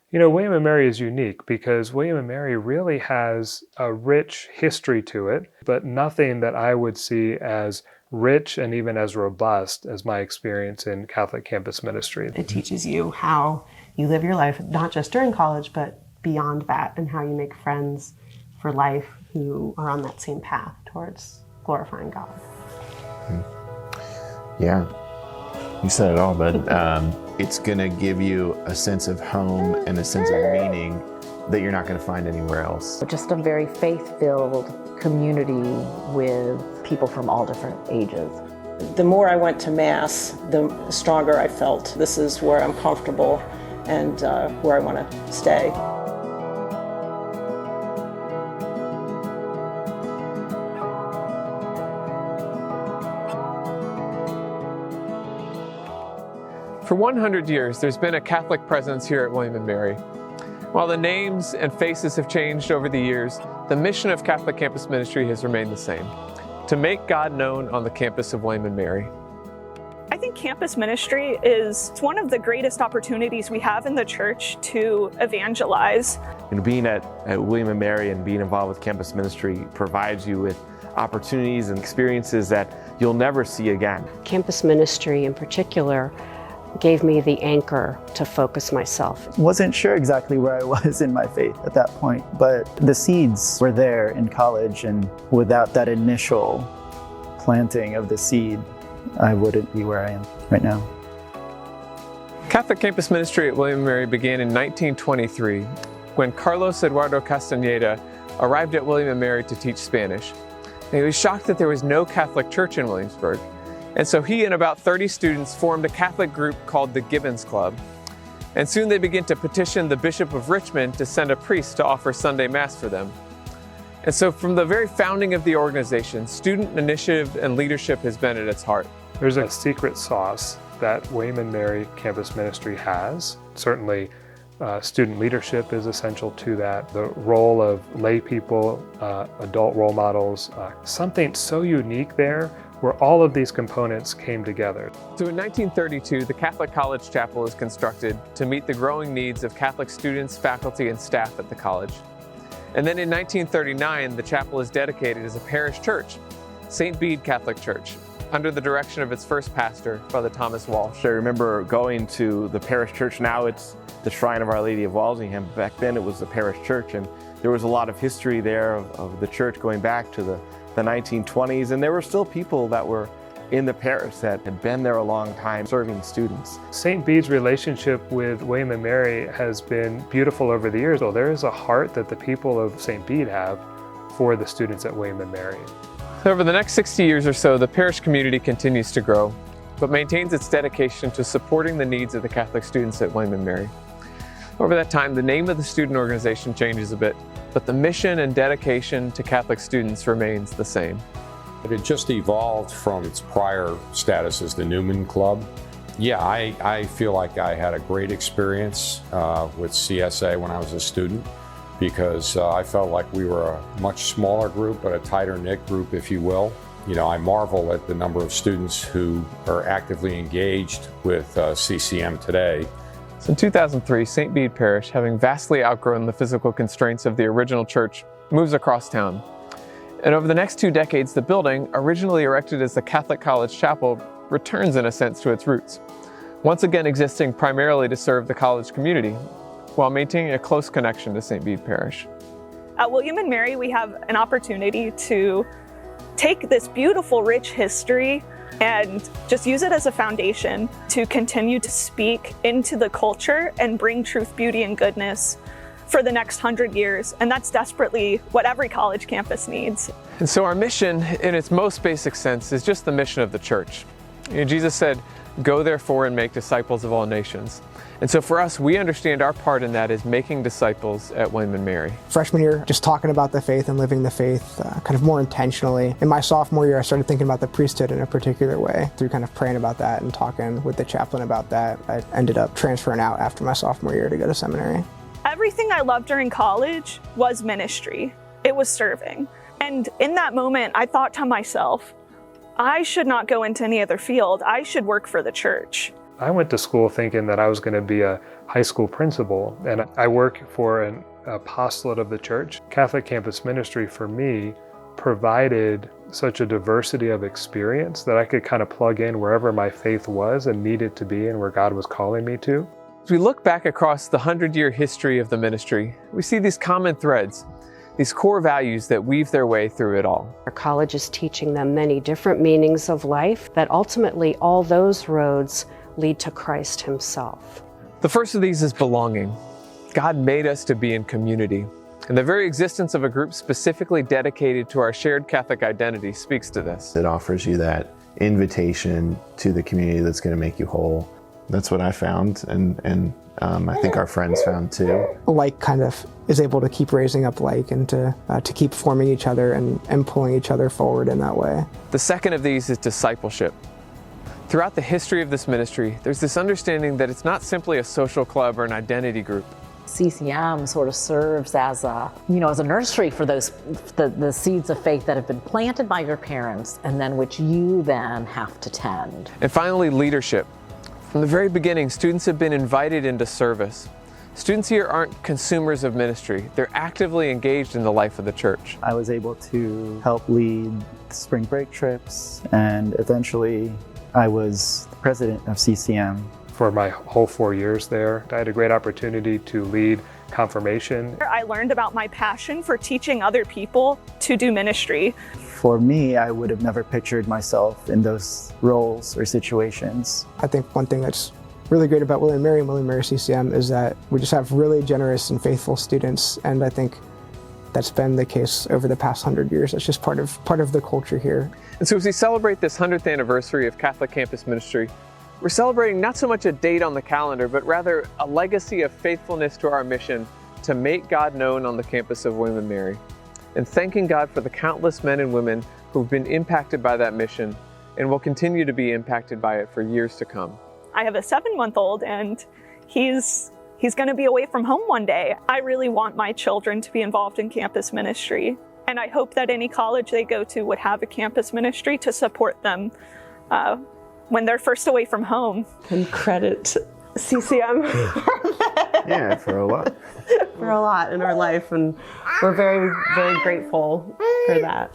You know, William & Mary is unique because William & Mary really has a rich history to it, but nothing that I would see as rich and even as robust as my experience in Catholic campus ministry. It teaches you how you live your life, not just during college, but beyond that, and how you make friends for life who are on that same path towards glorifying God. Yeah, you said it all, but it's going to give you a sense of home and a sense of meaning that you're not going to find anywhere else. Just a very faith-filled community with people from all different ages. The more I went to Mass, the stronger I felt. This is where I'm comfortable and where I want to stay. For 100 years, there's been a Catholic presence here at William & Mary. While the names and faces have changed over the years, the mission of Catholic campus ministry has remained the same: to make God known on the campus of William & Mary. I think campus ministry is one of the greatest opportunities we have in the church to evangelize. Being at William & Mary and being involved with campus ministry provides you with opportunities and experiences that you'll never see again. Campus ministry in particular gave me the anchor to focus myself. Wasn't sure exactly where I was in my faith at that point, but the seeds were there in college, and without that initial planting of the seed, I wouldn't be where I am right now. Catholic campus ministry at William & Mary began in 1923 when Carlos Eduardo Castañeda arrived at William & Mary to teach Spanish. And he was shocked that there was no Catholic church in Williamsburg. And so he and about 30 students formed a Catholic group called the Gibbons Club. And soon they began to petition the Bishop of Richmond to send a priest to offer Sunday Mass for them. And so from the very founding of the organization, student initiative and leadership has been at its heart. There's a secret sauce that William & Mary campus ministry has. Certainly, student leadership is essential to that. The role of lay people, adult role models, something so unique there where all of these components came together. So in 1932, the Catholic College Chapel was constructed to meet the growing needs of Catholic students, faculty, and staff at the college. And then in 1939, the chapel is dedicated as a parish church, St. Bede Catholic Church, under the direction of its first pastor, Father Thomas Walsh. I remember going to the parish church. Now it's the Shrine of Our Lady of Walsingham. Back then it was the parish church, and there was a lot of history there of the church going back to the 1920s, and there were still people that were in the parish that had been there a long time serving students. St. Bede's relationship with William & Mary has been beautiful over the years. There is a heart that the people of St. Bede have for the students at William & Mary. Over the next 60 years or so, the parish community continues to grow, but maintains its dedication to supporting the needs of the Catholic students at William & Mary. Over that time, the name of the student organization changes a bit, but the mission and dedication to Catholic students remains the same. It had just evolved from its prior status as the Newman Club. Yeah, I feel like I had a great experience with CSA when I was a student, because I felt like we were a much smaller group, but a tighter knit group, if you will. You know, I marvel at the number of students who are actively engaged with CCM today. So in 2003, St. Bede Parish, having vastly outgrown the physical constraints of the original church, moves across town. And over the next 2 decades, the building, originally erected as the Catholic College Chapel, returns in a sense to its roots, once again existing primarily to serve the college community, while maintaining a close connection to St. Bede Parish. At William & Mary, we have an opportunity to take this beautiful, rich history and just use it as a foundation to continue to speak into the culture and bring truth, beauty, and goodness for the next 100 years. And that's desperately what every college campus needs. And so our mission, in its most basic sense, is just the mission of the church. You know, Jesus said, "Go therefore and make disciples of all nations." And so for us, we understand our part in that is making disciples at William & Mary. Freshman year, just talking about the faith and living the faith kind of more intentionally. In my sophomore year, I started thinking about the priesthood in a particular way. Through kind of praying about that and talking with the chaplain about that, I ended up transferring out after my sophomore year to go to seminary. Everything I loved during college was ministry. It was serving. And in that moment, I thought to myself, I should not go into any other field. I should work for the church. I went to school thinking that I was going to be a high school principal, and I work for an apostolate of the church. Catholic Campus Ministry for me provided such a diversity of experience that I could kind of plug in wherever my faith was and needed to be and where God was calling me to. As we look back across the 100-year history of the ministry, we see these common threads, these core values that weave their way through it all. Our college is teaching them many different meanings of life, that ultimately all those roads lead to Christ himself. The first of these is belonging. God made us to be in community, and the very existence of a group specifically dedicated to our shared Catholic identity speaks to this. It offers you that invitation to the community that's going to make you whole. That's what I found, and I think our friends found too. Like kind of is able to keep raising up like and to keep forming each other and pulling each other forward in that way. The second of these is discipleship. Throughout the history of this ministry, there's this understanding that it's not simply a social club or an identity group. CCM sort of serves as a, as a nursery for those the seeds of faith that have been planted by your parents and then which you then have to tend. And finally, leadership. From the very beginning, students have been invited into service. Students here aren't consumers of ministry. They're actively engaged in the life of the church. I was able to help lead spring break trips, and eventually I was the president of CCM. For my whole 4 years there, I had a great opportunity to lead confirmation. I learned about my passion for teaching other people to do ministry. For me, I would have never pictured myself in those roles or situations. I think one thing that's really great about William & Mary and William & Mary CCM is that we just have really generous and faithful students, and I think that's been the case over the past 100 years. It's just part of the culture here. And so as we celebrate this 100th anniversary of Catholic Campus Ministry, we're celebrating not so much a date on the calendar, but rather a legacy of faithfulness to our mission to make God known on the campus of William & Mary, and thanking God for the countless men and women who've been impacted by that mission and will continue to be impacted by it for years to come. I have a 7-month-old, and he's going to be away from home one day. I really want my children to be involved in campus ministry, and I hope that any college they go to would have a campus ministry to support them when they're first away from home. And credit CCM Yeah, for a lot. for a lot in our life, and we're very, very grateful for that.